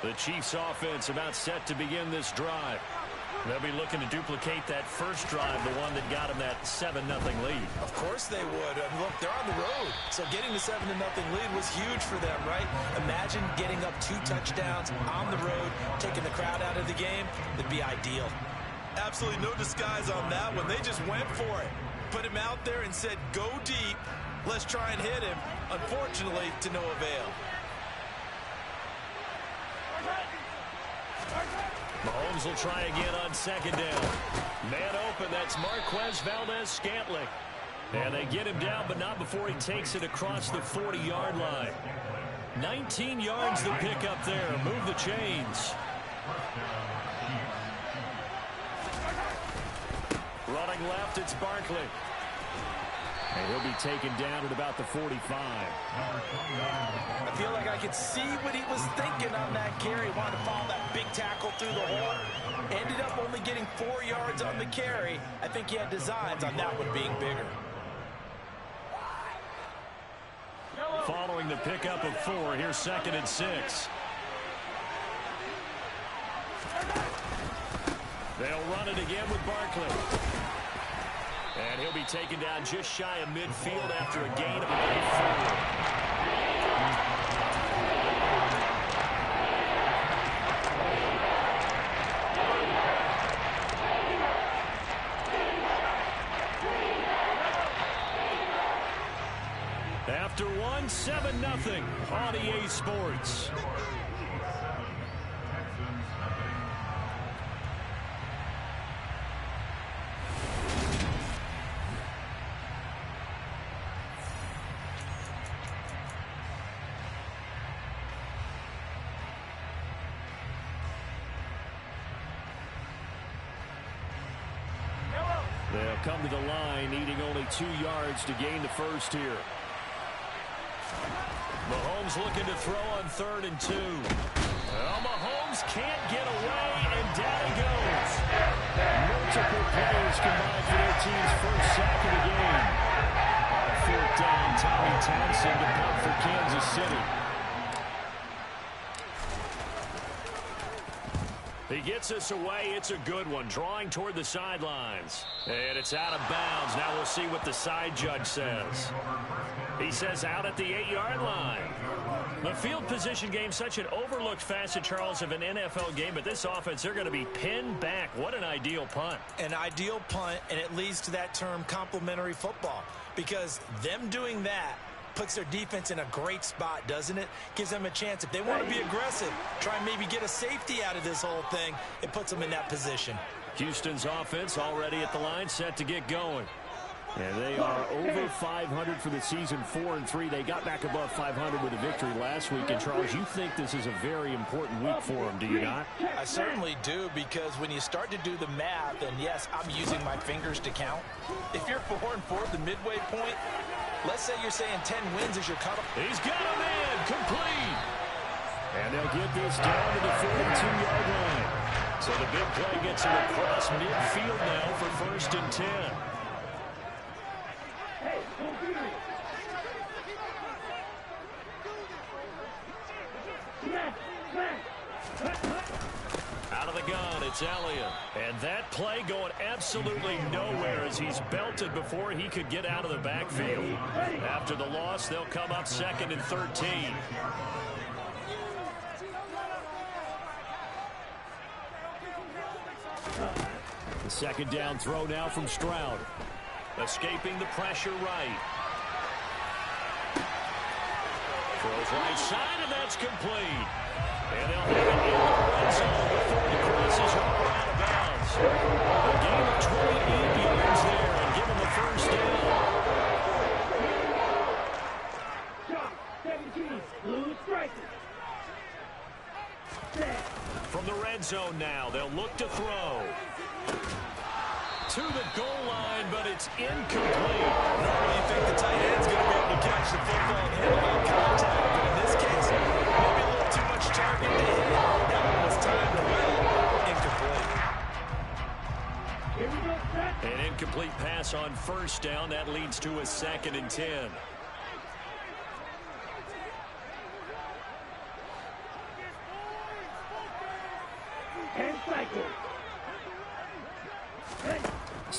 The Chiefs offense about set to begin this drive. They'll be looking to duplicate that first drive, the one that got them that 7-0 lead. Of course they would. And look, they're on the road. So getting the 7-0 lead was huge for them, right? Imagine getting up 2 touchdowns on the road, taking the crowd out of the game. That'd be ideal. Absolutely no disguise on that one. They just went for it. Put him out there and said, go deep. Let's try and hit him. Unfortunately, to no avail. Mahomes will try again on second down. Man open, that's Marquez Valdez-Scantling. And they get him down, but not before he takes it across the 40-yard line. 19 yards to pick up there. Move the chains. Running left, it's Barkley. And he'll be taken down at about the 45. I feel like I could see what he was thinking on that carry. Wanted to follow that big tackle through the hole. Ended up only getting 4 yards on the carry. I think he had designs on that one being bigger. Following the pickup of 4, here's 2nd and 6. They'll run it again with Barkley. And he'll be taken down just shy of midfield after a gain of about 4. After 1, 7-0 on EA Sports. They'll come to the line, needing only 2 yards to gain the first here. Mahomes looking to throw on 3rd and 2. Well, Mahomes can't get away, and down he goes. Multiple players combined for their team's first sack of the game. On 4th down, Tommy Townsend to punt for Kansas City. He gets us away. It's a good one. Drawing toward the sidelines. And it's out of bounds. Now we'll see what the side judge says. He says out at the 8-yard line. The field position game, such an overlooked facet, Charles, of an NFL game. But this offense, they're going to be pinned back. What an ideal punt. An ideal punt, and it leads to that term complementary football. Because them doing that puts their defense in a great spot, doesn't it? Gives them a chance. If they want to be aggressive, try and maybe get a safety out of this whole thing, it puts them in that position. Houston's offense already at the line, set to get going. And they are over 500 for the season, 4-3. They got back above 500 with a victory last week. And, Charles, you think this is a very important week for them, do you not? I certainly do, because when you start to do the math, and yes, I'm using my fingers to count. If you're 4-4 at the midway point, let's say you're saying 10 wins is your cutoff. He's got him in, complete. And they'll get this down to the 42-yard line. So the big play gets him across midfield now for 1st and 10. Out of the gun, it's Elliott. And that play going absolutely nowhere as he's belted before he could get out of the backfield. After the loss, they'll come up 2nd and 13. The 2nd down throw now from Stroud. Escaping the pressure right. Throws right side, and that's complete. And they'll have it in the red zone before he crosses over out of bounds. A gain of 28 yards there and give him the first down. From the red zone now, they'll look to throw. To the goal line, but it's incomplete. Normally you think the tight end's going to be able to catch the football and handle that contact, but in this case, maybe a little too much target to hit. That one was timed well. Incomplete. An incomplete pass on 1st down. That leads to a 2nd and 10.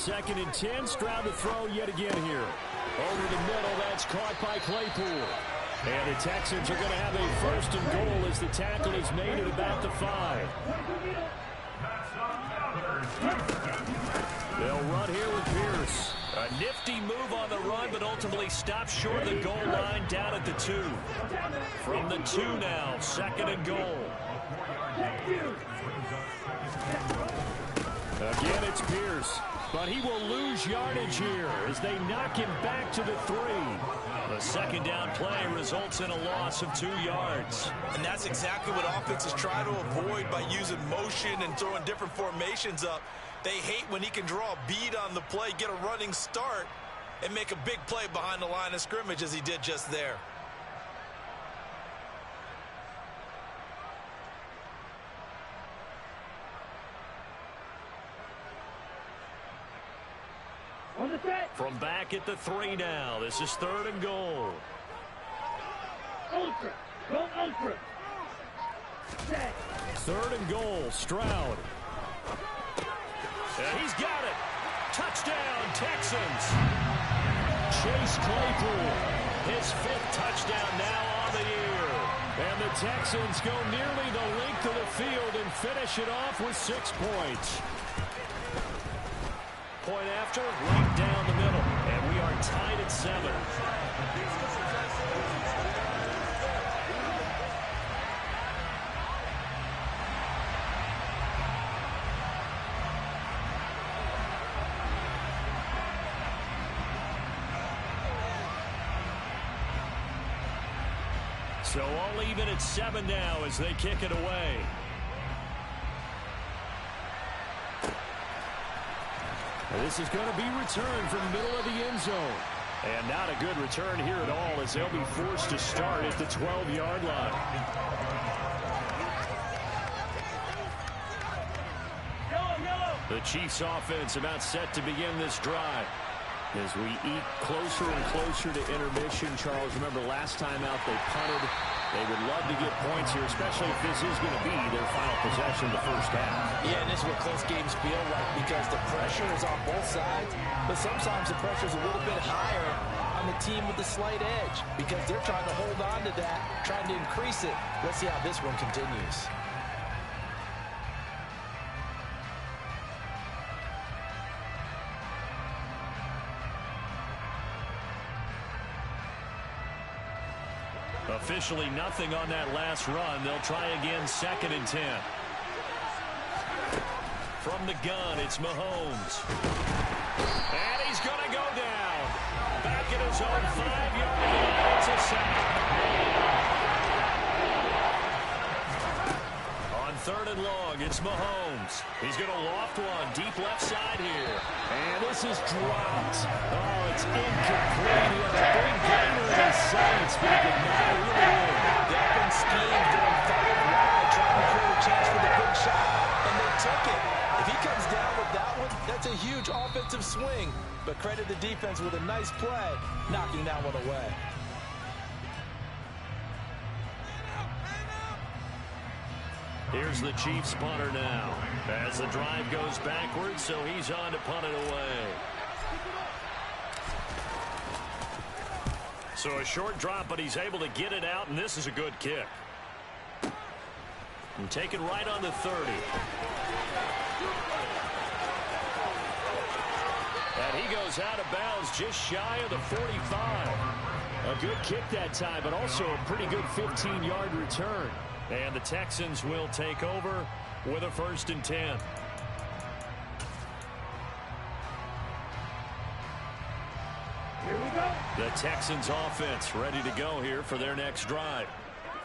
2nd and 10. Stroud to throw yet again here. Over the middle, that's caught by Claypool. And the Texans are going to have a 1st and goal as the tackle is made at about the 5. They'll run here with Pierce. A nifty move on the run, but ultimately stopped short of the goal line down at the 2. From the 2 now, 2nd and goal. Again, it's Pierce, but he will lose yardage here as they knock him back to the 3. The 2nd down play results in a loss of 2 yards. And that's exactly what offenses try to avoid by using motion and throwing different formations up. They hate when he can draw a bead on the play, get a running start, and make a big play behind the line of scrimmage as he did just there. From back at the 3 now, this is 3rd and goal. Ultra. Go ultra. 3rd and goal, Stroud. And he's got it. Touchdown, Texans. Chase Claypool, his 5th touchdown now on the year. And the Texans go nearly the length of the field and finish it off with 6 points. Point after, right down the middle. And we are tied at 7. So all even at 7 now as they kick it away. And this is going to be returned from the middle of the end zone. And not a good return here at all as they'll be forced to start at the 12-yard line. The Chiefs offense about set to begin this drive. As we eat closer and closer to intermission, Charles, remember last time out they punted. They would love to get points here, especially if this is going to be their final possession of the first half. Yeah, and this is what close games feel like because the pressure is on both sides, but sometimes the pressure is a little bit higher on the team with the slight edge because they're trying to hold on to that, trying to increase it. Let's see how this one continues. Officially nothing on that last run. They'll try again 2nd and 10. From the gun, it's Mahomes. And he's going to go down. Back at his own 5-yard line. It's a sack. On 3rd and long, it's Mahomes. He's going to loft one deep left side here. And this is dropped. Oh, it's incomplete. He had a big gainer in his sights, but he did not really win. They've been schemed going 5 wide, trying to create a chance for the big shot, and they took it. If he comes down with that one, that's a huge offensive swing. But credit the defense with a nice play, knocking that one away. Here's the Chiefs punter now. As the drive goes backwards, so he's on to punt it away. So a short drop, but he's able to get it out, and this is a good kick. And taken right on the 30. And he goes out of bounds just shy of the 45. A good kick that time, but also a pretty good 15-yard return. And the Texans will take over with a 1st and 10. Here we go. The Texans offense ready to go here for their next drive.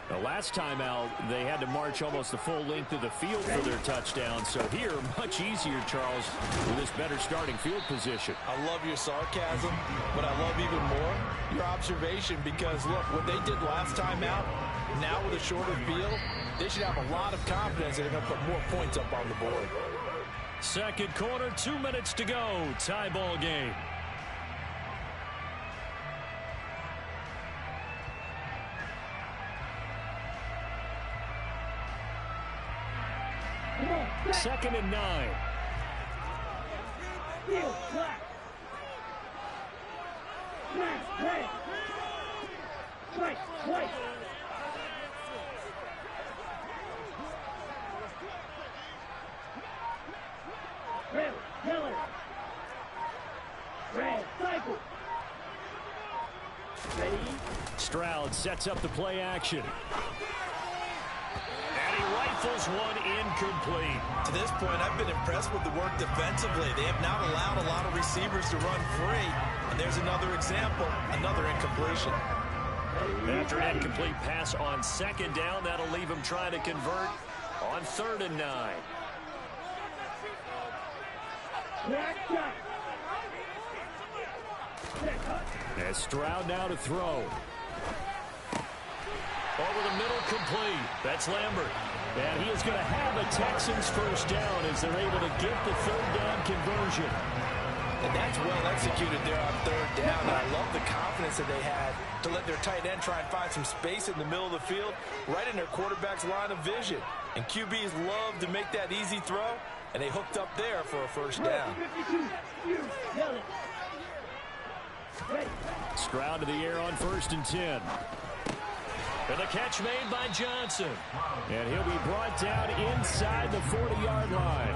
The last time out, they had to march almost the full length of the field for their touchdown. So here, much easier, Charles, with this better starting field position. I love your sarcasm, but I love even more your observation because, look, what they did last time out, now with a shorter field, they should have a lot of confidence that they're going to put more points up on the board. 2nd quarter, 2 minutes to go. Tie ball game. Come on, 2nd and 9. Heel slack. Smash, red. Strike, twice. Red, killer. Red, cycle. Ready? Stroud sets up the play action. And he rifles one incomplete. To this point, I've been impressed with the work defensively. They have not allowed a lot of receivers to run free. And there's another example, another incompletion. After an incomplete pass on second down, that'll leave him trying to convert on 3rd and 9. Black shot. As Stroud now to throw. Over the middle, complete. That's Lambert. And he is going to have the Texans first down as they're able to get the 3rd down conversion. And that's well executed there on 3rd down. And I love the confidence that they had to let their tight end try and find some space in the middle of the field, right in their quarterback's line of vision. And QBs love to make that easy throw, and they hooked up there for a first down. 52, yellow. Ready. Stroud to the air on 1st and 10. And the catch made by Johnson. And he'll be brought down inside the 40-yard line.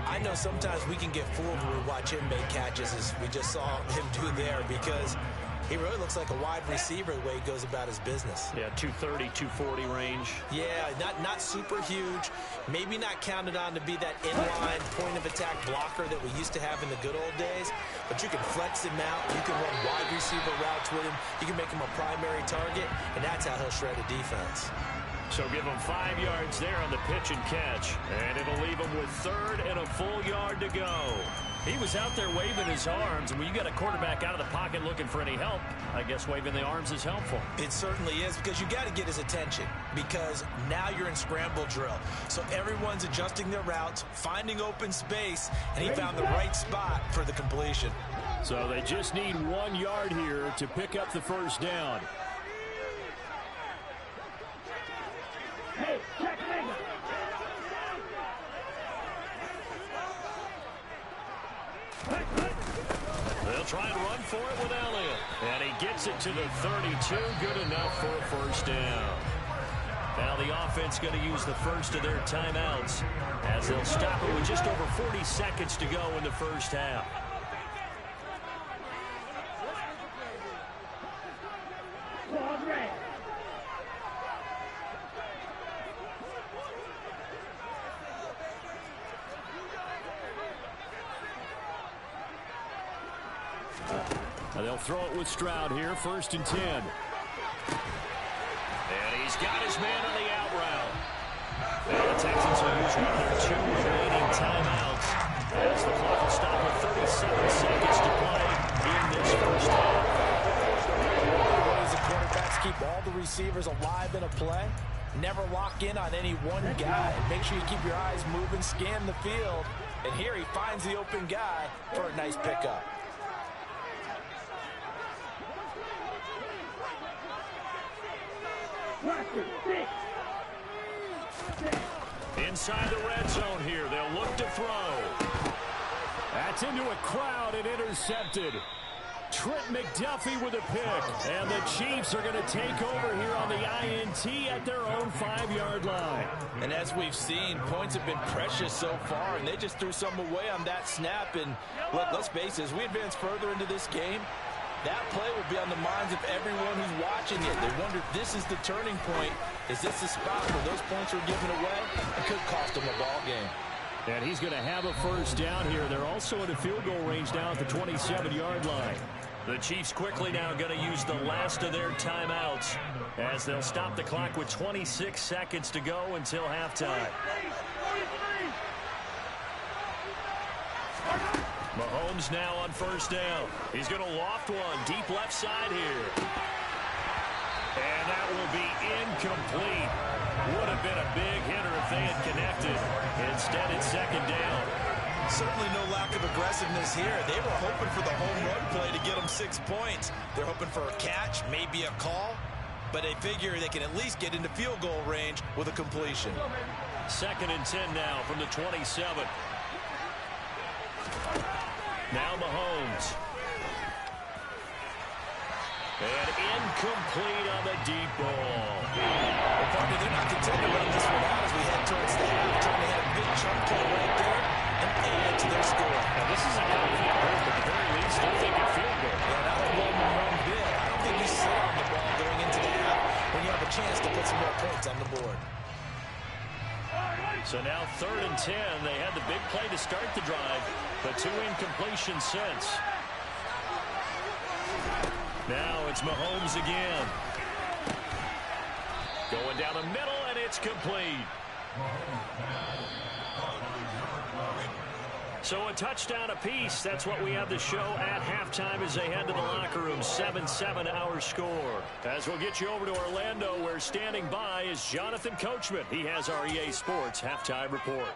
I know sometimes we can get fooled when we watch him make catches, as we just saw him do there, because he really looks like a wide receiver the way he goes about his business. Yeah, 230, 240 range. Yeah, not super huge. Maybe not counted on to be that inline point-of-attack blocker that we used to have in the good old days. But you can flex him out. You can run wide receiver routes with him. You can make him a primary target, and that's how he'll shred a defense. So give him 5 yards there on the pitch and catch. And it'll leave him with 3rd and a full yard to go. He was out there waving his arms, and when you got a quarterback out of the pocket looking for any help, I guess waving the arms is helpful. It certainly is, because you got to get his attention, because now you're in scramble drill. So everyone's adjusting their routes, finding open space, and he found the right spot for the completion. So they just need 1 yard here to pick up the first down. Hey, check Mega. They'll try and run for it with Elliott. And he gets it to the 32. Good enough for a first down. Now the offense going to use the first of their timeouts as they'll stop it with just over 40 seconds to go in the first half. Squad red. And they'll throw it with Stroud here, 1st and 10. And he's got his man on the out route. And the Texans will use one of their 2 remaining timeouts as the clock will stop with 37 seconds to play in this first half. As the quarterbacks keep all the receivers alive in a play, never lock in on any one guy. Make sure you keep your eyes moving, scan the field, and here he finds the open guy for a nice pickup. Inside the red zone here, they'll look to throw. That's into a crowd and intercepted. Trent McDuffie with a pick. And the Chiefs are going to take over here on the INT at their own 5-yard line. And as we've seen, points have been precious so far, and they just threw some away on that snap. And look, let's face it, as we advance further into this game, that play will be on the minds of everyone who's watching it. They wonder if this is the turning point. Is this the spot where those points are given away? It could cost them a ball game. And he's going to have a first down here. They're also in a field goal range now at the 27-yard line. The Chiefs quickly now going to use the last of their timeouts as they'll stop the clock with 26 seconds to go until halftime. Mahomes now on first down. He's going to loft one deep left side here. And that will be incomplete. Would have been a big hitter if they had connected. Instead, it's second down. Certainly no lack of aggressiveness here. They were hoping for the home run play to get them 6 points. They're hoping for a catch, maybe a call, but they figure they can at least get into field goal range with a completion. 2nd and 10 now from the 27. Now Mahomes. And incomplete on the deep ball. Well, partner, they're not content to run this one out as we head towards the half, trying to hit a big chunk play right there and add to their score. Now, this is a confident group, but at the very least, they're thinking field goal. Yeah, now they're rolling the run big. I don't think you sit on the ball going into the half when you have a chance to put some more points on the board. So now 3rd and 10. They had the big play to start the drive, but 2 incompletions since. Now it's Mahomes again. Going down the middle, and it's complete. So a touchdown apiece. That's what we have to show at halftime as they head to the locker room. 7-7 our score. As we'll get you over to Orlando, where standing by is Jonathan Coachman. He has our EA Sports halftime report.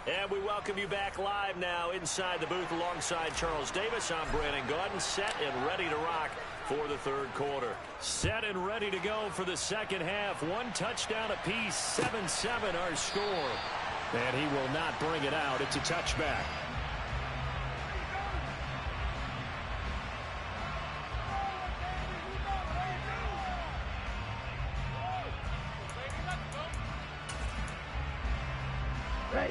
And we welcome you back live now inside the booth alongside Charles Davis. I'm Brandon Gaudin, set and ready to rock for the 3rd quarter. Set and ready to go for the 2nd half. 1 touchdown apiece, 7-7 our score. And he will not bring it out. It's a touchback.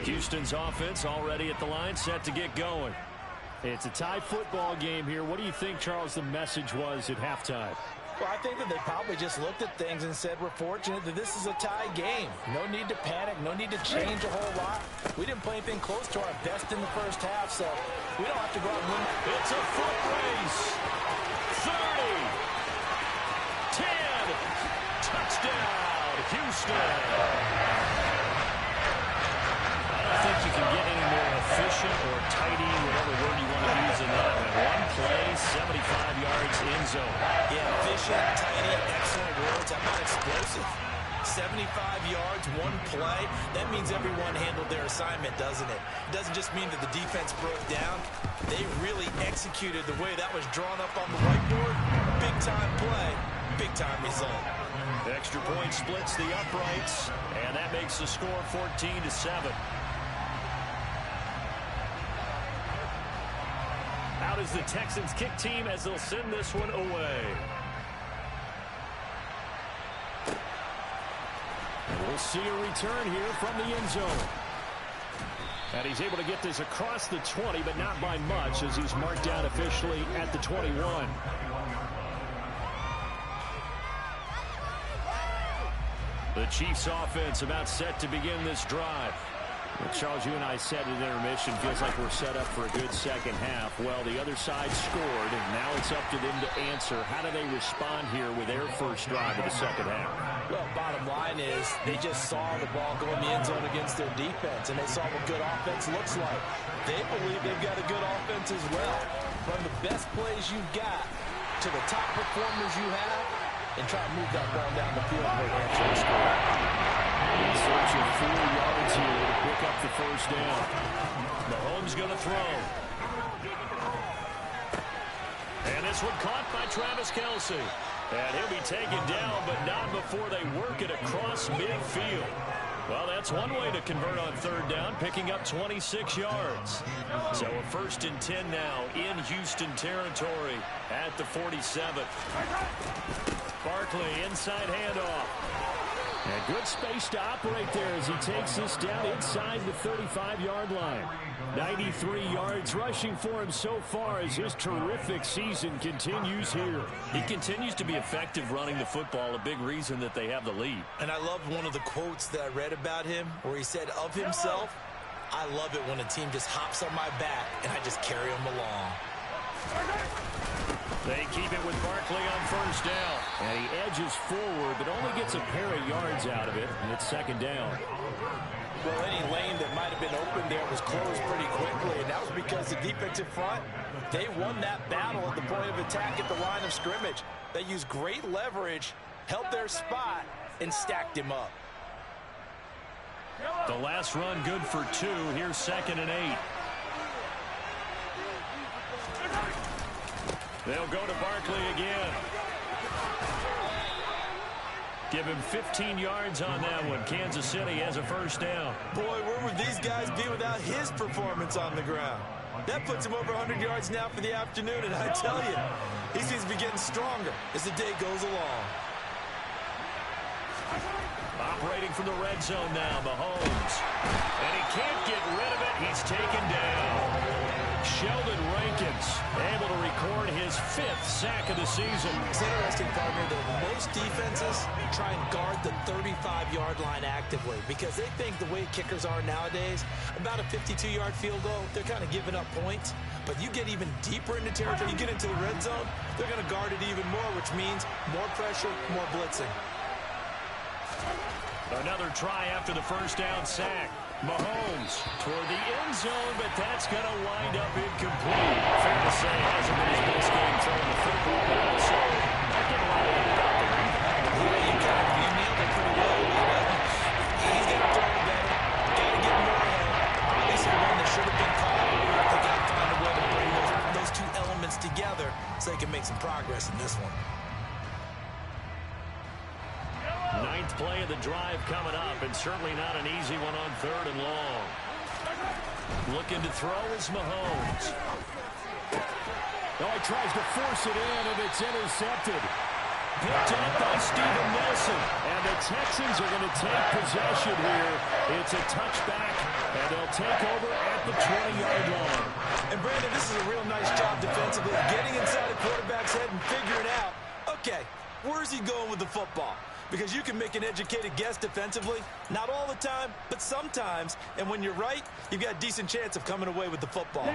Houston's offense already at the line, set to get going. It's a tie football game here. What do you think, Charles, the message was at halftime? Well, I think that they probably just looked at things and said, we're fortunate that this is a tie game. No need to panic. No need to change a whole lot. We didn't play anything close to our best in the first half, so we don't have to go out and win. It's a foot race. 30. 10. Touchdown, Houston. I think you can get any more efficient or tidy, whatever word you want to use in that. One play, 75 yards in zone. Yeah, efficient, tidy, excellent words. How about explosive? 75 yards, 1 play. That means everyone handled their assignment, doesn't it? It doesn't just mean that the defense broke down. They really executed the way that was drawn up on the whiteboard. Big-time play, big-time result. The extra point splits the uprights, and that makes the score 14-7. Out is the Texans kick team as they'll send this one away. And we'll see a return here from the end zone. And he's able to get this across the 20, but not by much as he's marked down officially at the 21. The Chiefs offense about set to begin this drive. Well, Charles, you and I said at intermission, feels like we're set up for a good second half. Well, the other side scored, and now it's up to them to answer. How do they respond here with their first drive of the second half? Well, bottom line is they just saw the ball go in the end zone against their defense, and they saw what good offense looks like. They believe they've got a good offense as well. Run the best plays you've got to the top performers you have, and try to move that ball down the field for an answer to score. In search of 4 yards here to pick up the first down. Mahomes going to throw. And this one caught by Travis Kelce. And he'll be taken down, but not before they work it across midfield. Well, that's one way to convert on 3rd down, picking up 26 yards. So a 1st and 10 now in Houston territory at the 47. Barkley inside handoff. And good space to operate there as he takes this down inside the 35-yard line. 93 yards rushing for him so far as his terrific season continues here. He continues to be effective running the football, a big reason that they have the lead. And I love one of the quotes that I read about him where he said of himself, I love it when a team just hops on my back and I just carry them along. They keep it with Barkley on 1st down. And he edges forward, but only gets a pair of yards out of it, and it's 2nd down. Well, any lane that might have been open there was closed pretty quickly, and that was because the defensive front, they won that battle at the point of attack at the line of scrimmage. They used great leverage, held their spot, and stacked him up. The last run good for 2. Here's 2nd and 8. They'll go to Barkley again. Give him 15 yards on that one. Kansas City has a first down. Boy, where would these guys be without his performance on the ground? That puts him over 100 yards now for the afternoon, and I tell you, he seems to be getting stronger as the day goes along. Operating from the red zone now, Mahomes. And he can't get rid of it. He's taken down. Sheldon Rankins able to record his 5th sack of the season. It's interesting, partner, that most defenses try and guard the 35-yard line actively because they think the way kickers are nowadays, about a 52-yard field goal, they're kind of giving up points. But you get even deeper into territory, you get into the red zone, they're going to guard it even more, which means more pressure, more blitzing. Another try after the first down sack. Mahomes toward the end zone, but that's going to wind up incomplete. Fair to say, hasn't been his best game throwing the football, but also not getting a lot of it out there. Yeah, you nailed it pretty well. He's got to throw it better. Got to get more ahead. Obviously, one that should have been caught. They got to find a way to bring those two elements together so they can make some progress in this one. 9th play of the drive coming up, and certainly not an easy one on 3rd and long. Looking to throw is Mahomes. Oh, he tries to force it in, and it's intercepted. Picked up by Steven Nelson, and the Texans are going to take possession here. It's a touchback, and they'll take over at the 20-yard line. And, Brandon, this is a real nice job defensively, getting inside a quarterback's head and figuring out, okay, where's he going with the football? Because you can make an educated guess defensively. Not all the time, but sometimes. And when you're right, you've got a decent chance of coming away with the football.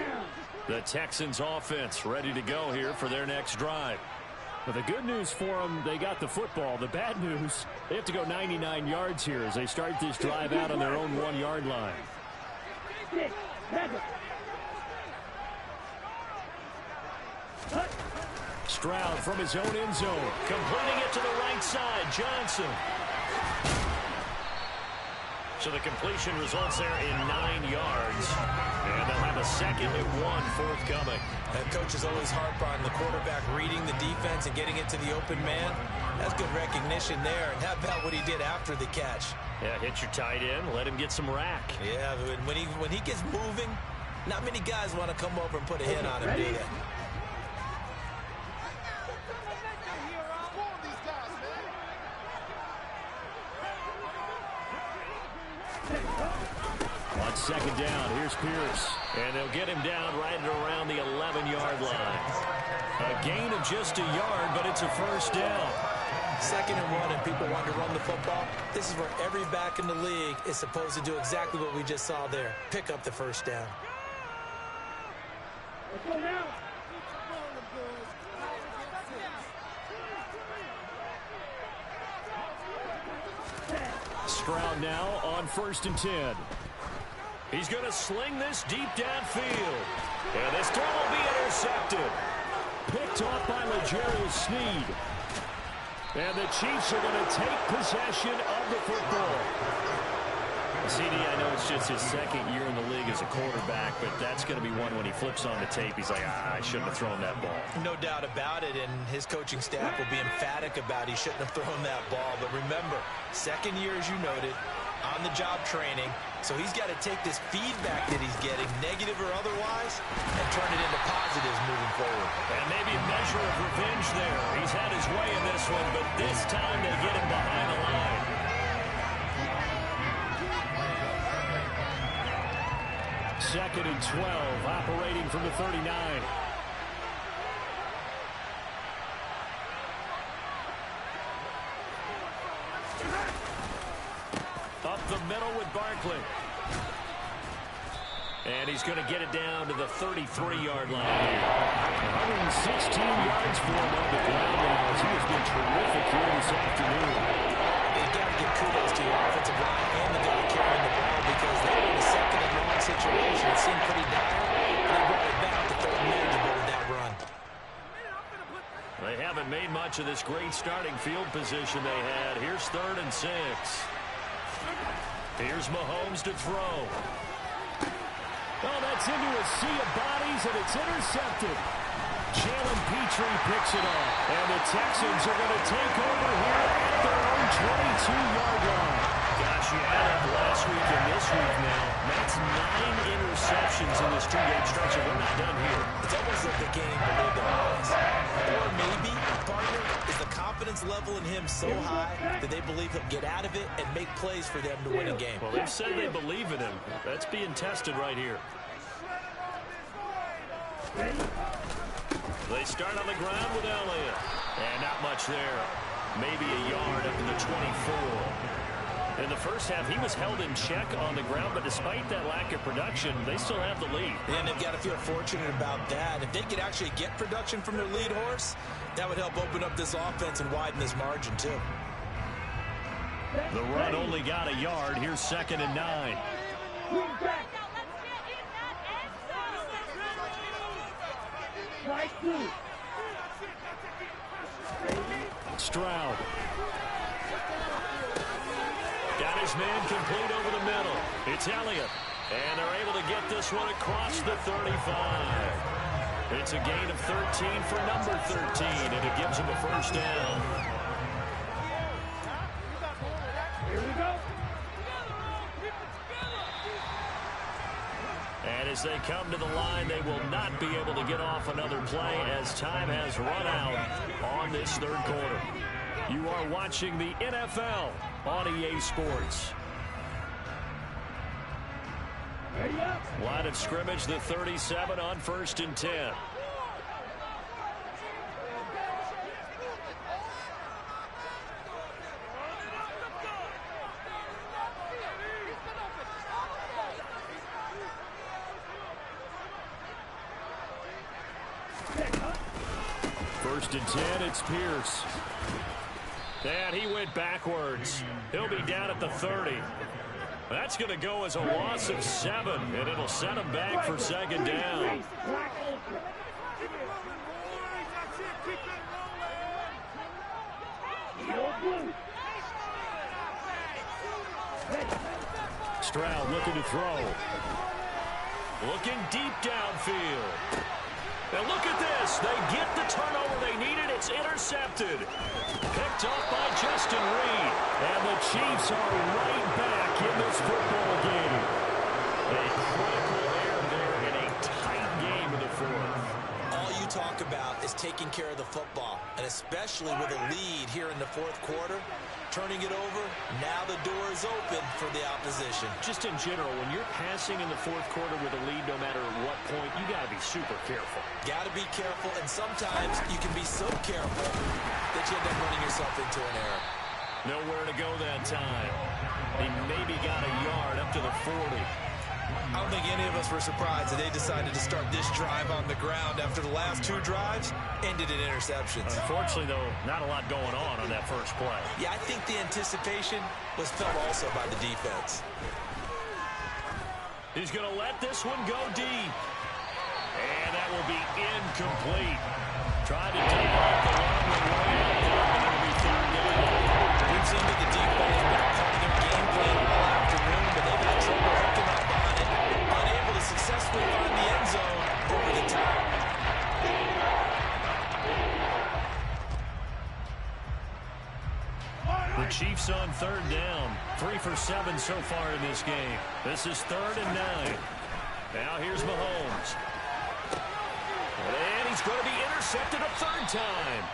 The Texans offense ready to go here for their next drive. But the good news for them, they got the football. The bad news, they have to go 99 yards here as they start this drive out on their own 1-yard line. Stroud from his own end zone, completing it to the right side. Johnson. So the completion results there in 9 yards. And they'll have a 2nd and 1 forthcoming. And coaches always harp on the quarterback reading the defense and getting it to the open man. That's good recognition there. And how about what he did after the catch? Yeah, hit your tight end, let him get some rack. Yeah, when he gets moving, not many guys want to come over and put a hit on him, do they? On 2nd down, here's Pierce. And they'll get him down right at around the 11-yard line. A gain of just a yard, but it's a first down. 2nd and 1, and people want to run the football. This is where every back in the league is supposed to do exactly what we just saw there. Pick up the first down. Let's go now. Stroud now on 1st and 10. He's going to sling this deep downfield. And this throw will be intercepted. Picked off by L'Jarius Sneed. And the Chiefs are going to take possession of the football. CD, I know it's just his 2nd year in the league as a quarterback, but that's going to be one when he flips on the tape. He's like, I shouldn't have thrown that ball. No doubt about it, and his coaching staff will be emphatic about he shouldn't have thrown that ball. But remember, 2nd year, as you noted, on-the-job training. So he's got to take this feedback that he's getting, negative or otherwise, and turn it into positives moving forward. And maybe a measure of revenge there. He's had his way in this one, but this time they get him behind the line. Second and 12, operating from the 39. Up the middle with Barkley. And he's going to get it down to the 33-yard line here. 116 yards for him on the ground now. He has been terrific here this afternoon. You've got to give kudos to your offensive line and the guy carrying the ball because they were in a 2nd and 1 situation. It seemed pretty dire, and they brought it back to 3rd and manageable with that run. They haven't made much of this great starting field position they had. Here's 3rd and 6. Here's Mahomes to throw. Oh, that's into a sea of bodies, and it's intercepted. Jalen Petrie picks it up. And the Texans are going to take over here at their own 22-yard line. Gosh, you had it last week and this week now. That's 9 interceptions in this 2-game stretch, and we're not done here. It's almost like the game believed in us. Or maybe, partner, is the confidence level in him so high that they believe he'll get out of it and make plays for them to win a game. Well, they've said they believe in him. That's being tested right here. They start on the ground with Elliott. And not much there. Maybe a yard up to the 24. In the first half, he was held in check on the ground, but despite that lack of production, they still have the lead. And they've got to feel fortunate about that. If they could actually get production from their lead horse, that would help open up this offense and widen this margin, too. The run only got a yard. Here's 2nd and 9. Stroud. Got his man complete over the middle. It's Elliott. And they're able to get this one across the 35. It's a gain of 13 for number 13, and it gives him a first down. Here we go. And as they come to the line, they will not be able to get off another play as time has run out on this 3rd quarter. You are watching the NFL on EA Sports. Line of scrimmage, the 37 on 1st and 10. First and 10, it's Pierce. And he went backwards. He'll be down at the 30. That's going to go as a loss of 7, and it'll set him back for 2nd down. Stroud looking to throw. Looking deep downfield. Now look at this. They get the turnover they needed. It's intercepted. Picked off by Justin Reed. And the Chiefs are right back in this football game. A critical error there in a tight game in the 4th. All you talk about is taking care of the football, and especially with a lead here in the 4th quarter, turning it over, now the door is open for the opposition. Just in general, when you're passing in the 4th quarter with a lead, no matter what point, you got to be super careful. Got to be careful, and sometimes you can be so careful that you end up running yourself into an error. Nowhere to go that time. He maybe got a yard up to the 40. I don't think any of us were surprised that they decided to start this drive on the ground after the last 2 drives ended in interceptions. Unfortunately, though, not a lot going on that first play. Yeah, I think the anticipation was felt also by the defense. He's going to let this one go deep. And that will be incomplete. Tried to take off the long one way out there, and it'll be 3rd down. We've seen that the deep ball has been a part of their game plan all afternoon, but they've had trouble hooking up on it, unable to successfully find the end zone over the top. The Chiefs on 3rd down. 3 for 7 so far in this game. This is 3rd and 9. Now here's Mahomes. And he's going to be intercepted a 3rd time.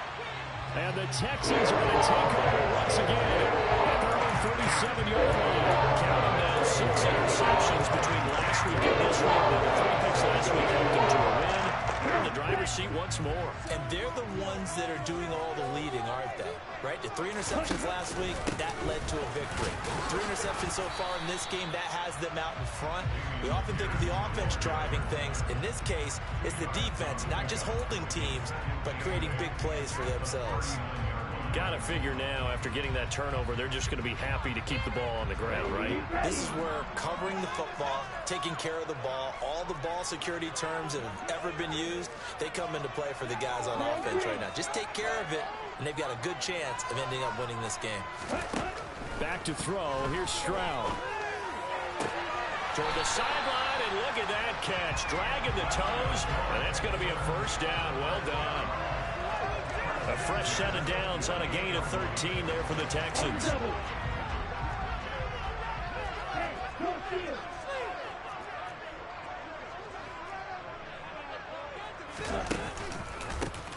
And the Texans are going to take over once again at their own 37-yard line. Count them now, 6 interceptions between last week and this week. The 3 picks last week helped them to a win. They're in the driver's seat once more. And they're the ones that are doing all the leading, aren't they? Right? The 3 interceptions last week, that led to a victory. 3 interceptions so far in this game, that has them out in front. We often think of the offense driving things. In this case, it's the defense, not just holding teams, but creating big plays for themselves. Got to figure now, after getting that turnover, they're just going to be happy to keep the ball on the ground, right? This is where covering the football, taking care of the ball, all the ball security terms that have ever been used, they come into play for the guys on offense right now. Just take care of it, and they've got a good chance of ending up winning this game. Back to throw. Here's Stroud. toward the sideline, and look at that catch. Dragging the toes, and that's going to be a first down. Well done. A fresh set of downs on a gain of 13 there for the Texans.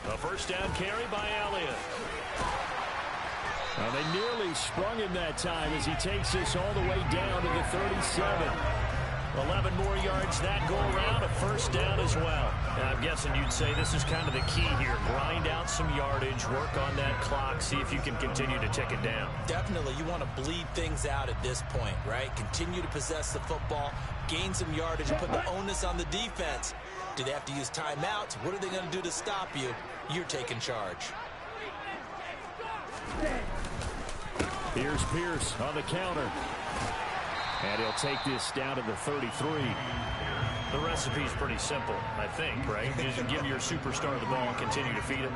A first down carry by Elliott. Well, they nearly sprung him that time as he takes this all the way down to the 37. 11 more yards that go around, a first down as well. And I'm guessing you'd say this is kind of the key here. Grind out some yardage, work on that clock, see if you can continue to tick it down. Definitely, you want to bleed things out at this point, right? Continue to possess the football, gain some yardage, and put the onus on the defense. Do they have to use timeouts? What are they going to do to stop you? You're taking charge. Here's Pierce on the counter. And he'll take this down to the 33. The recipe's pretty simple, I think, right? You just give your superstar the ball and continue to feed him.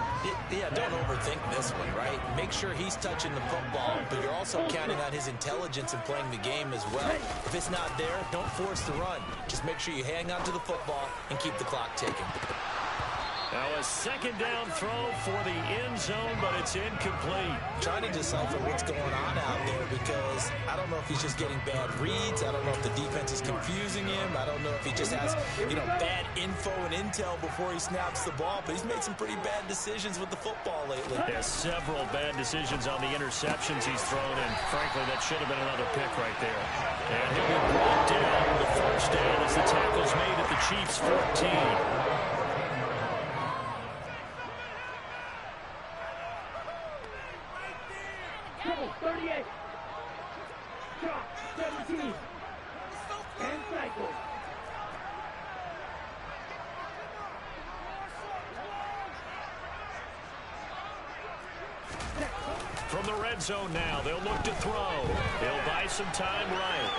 Yeah, don't overthink this one, right? Make sure he's touching the football, but you're also counting on his intelligence in playing the game as well. If it's not there, don't force the run. Just make sure you hang on to the football and keep the clock ticking. Now a second down throw for the end zone, but it's incomplete. Trying to decipher what's going on out there because I don't know if he's just getting bad reads. I don't know if the defense is confusing him. I don't know if he just has, bad info and intel before he snaps the ball. But he's made some pretty bad decisions with the football lately. There's several bad decisions on the interceptions he's thrown, and frankly, that should have been another pick right there. And he'll be brought down. The first down as the tackle's made at the Chiefs' 14. 38. Drop. 17. And cycle. From the red zone now, they'll look to throw. He'll buy some time right.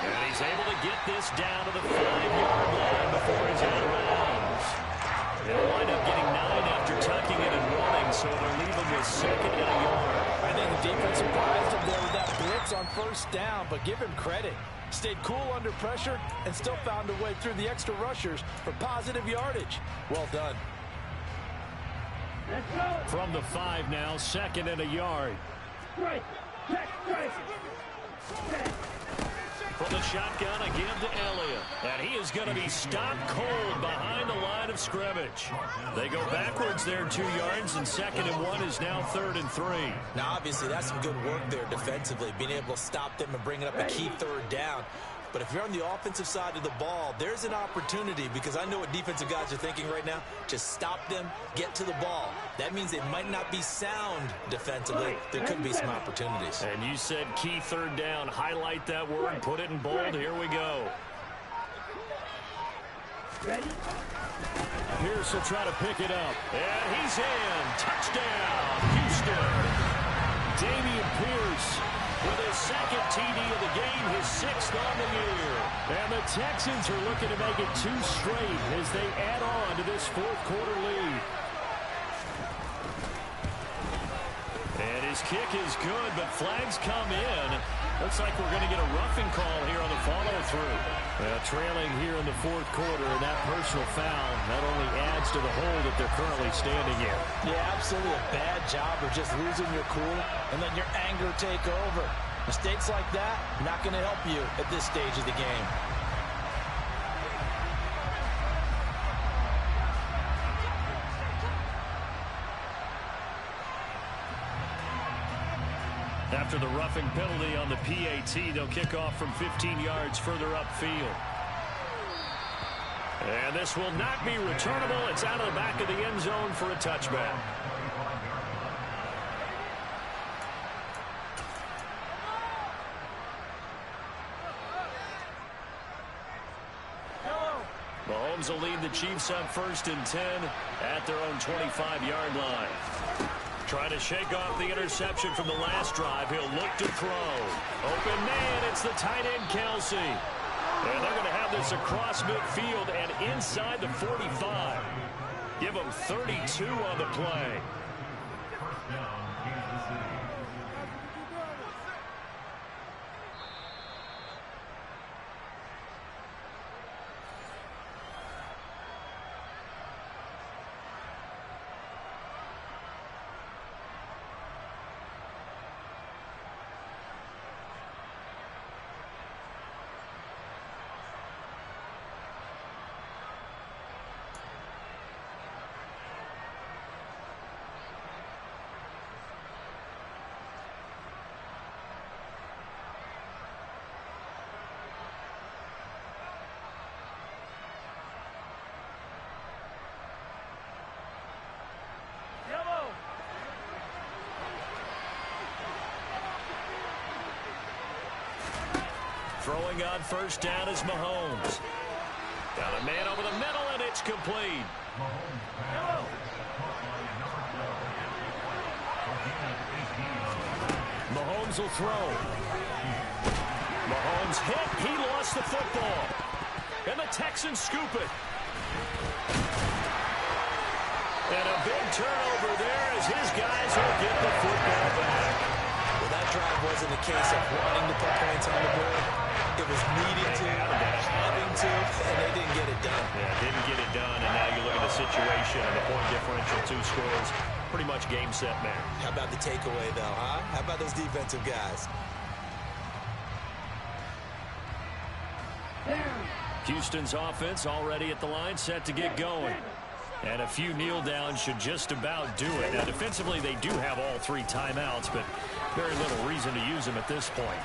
And he's able to get this down to the 5-yard line before he's out of bounds. They'll wind up getting 9 after tucking it and running, so it'll leave him with 2nd and a yard. I think the defense surprised him there with that blitz on first down, but give him credit. Stayed cool under pressure and still found a way through the extra rushers for positive yardage. Well done. Let's go. From the 5 now, 2nd and a yard. Strike. Check. Strike. Check. From the shotgun again to Elliott. And he is going to be stopped cold behind the line of scrimmage. They go backwards there 2 yards, and 2nd and 1 is now 3rd and 3. Now, obviously, that's some good work there defensively, being able to stop them and bringing up a key 3rd down. But if you're on the offensive side of the ball, there's an opportunity because I know what defensive guys are thinking right now. Just stop them, get to the ball. That means they might not be sound defensively. There could be some opportunities. And you said key 3rd down. Highlight that word. Put it in bold. Here we go. Ready? Pierce will try to pick it up. And he's in. Touchdown, Houston. Dameon Pierce with his 2nd TD of the game, his 6th on the year. And the Texans are looking to make it 2 straight as they add on to this 4th quarter lead. And his kick is good, but flags come in. Looks like we're going to get a roughing call here on the follow-through. Trailing here in the 4th quarter, and that personal foul not only adds to the hole that they're currently standing in. Yeah, absolutely a bad job of just losing your cool and letting your anger take over. Mistakes like that, not going to help you at this stage of the game. After the roughing penalty on the PAT, they'll kick off from 15 yards further upfield. And this will not be returnable. It's out of the back of the end zone for a touchback. Mahomes will lead the Chiefs up 1st and 10 at their own 25-yard line. Trying to shake off the interception from the last drive. He'll look to throw. Open man, it's the tight end, Kelsey. And they're going to have this across midfield and inside the 45. Give them 32 on the play. Throwing on first down is Mahomes. Got a man over the middle, and it's complete. Mahomes will throw. Mahomes hit. He lost the football. And the Texans scoop it. And a big turnover there as his guys will get the football back. Well, that drive wasn't a case of wanting to put points on the board. It was needing to, having to, and they didn't get it done. Yeah, didn't get it done, and now you look at the situation and the point differential, 2 scores, pretty much game, set, match. How about the takeaway, though, huh? How about those defensive guys? Houston's offense already at the line, set to get going. And a few kneel downs should just about do it. Now, defensively, they do have all 3 timeouts, but very little reason to use them at this point.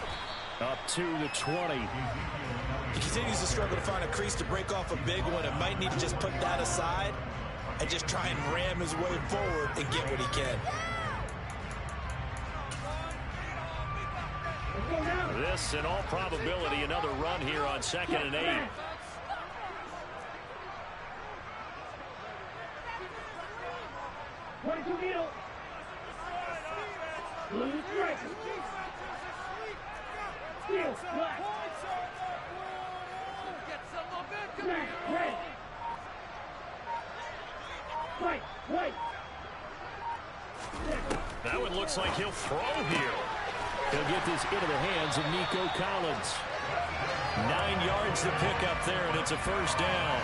Up to the 20. He continues to struggle to find a crease to break off a big one and might need to just put that aside and just try and ram his way forward and get what he can. This, in all probability, another run here on 2nd and 8. Blue strike. Steel black. Black, red. White, white. That one looks like he'll throw here. He'll get this into the hands of Nico Collins. 9 yards to pick up there, and it's a first down.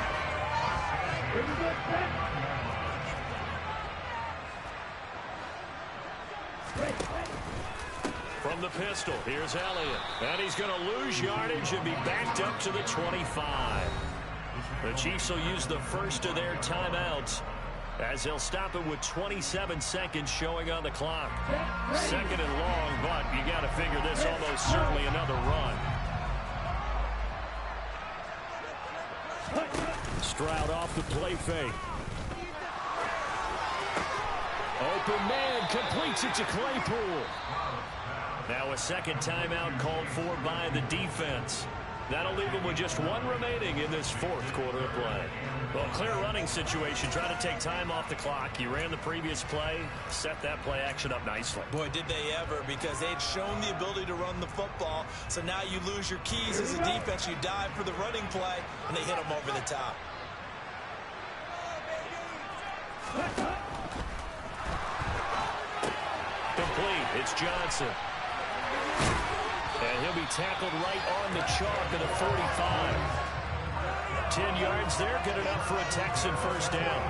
From the pistol, here's Elliott. And he's going to lose yardage and be backed up to the 25. The Chiefs will use the first of their timeouts as they'll stop it with 27 seconds showing on the clock. 2nd and long, but you got to figure this almost certainly another run. Stroud off the play fake. Open man completes it to Claypool. Now a second timeout called for by the defense. That'll leave them with just 1 remaining in this 4th quarter of play. Well, clear running situation. Try to take time off the clock. You ran the previous play, set that play action up nicely. Boy, did they ever, because they'd shown the ability to run the football. So now you lose your keys as a defense. You dive for the running play, and they hit them over the top. Complete. It's Johnson. And he'll be tackled right on the chalk of the 45. 10 yards there, good enough for a Texan first down.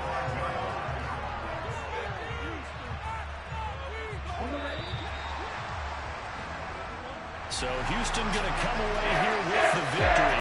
So Houston going to come away here with the victory.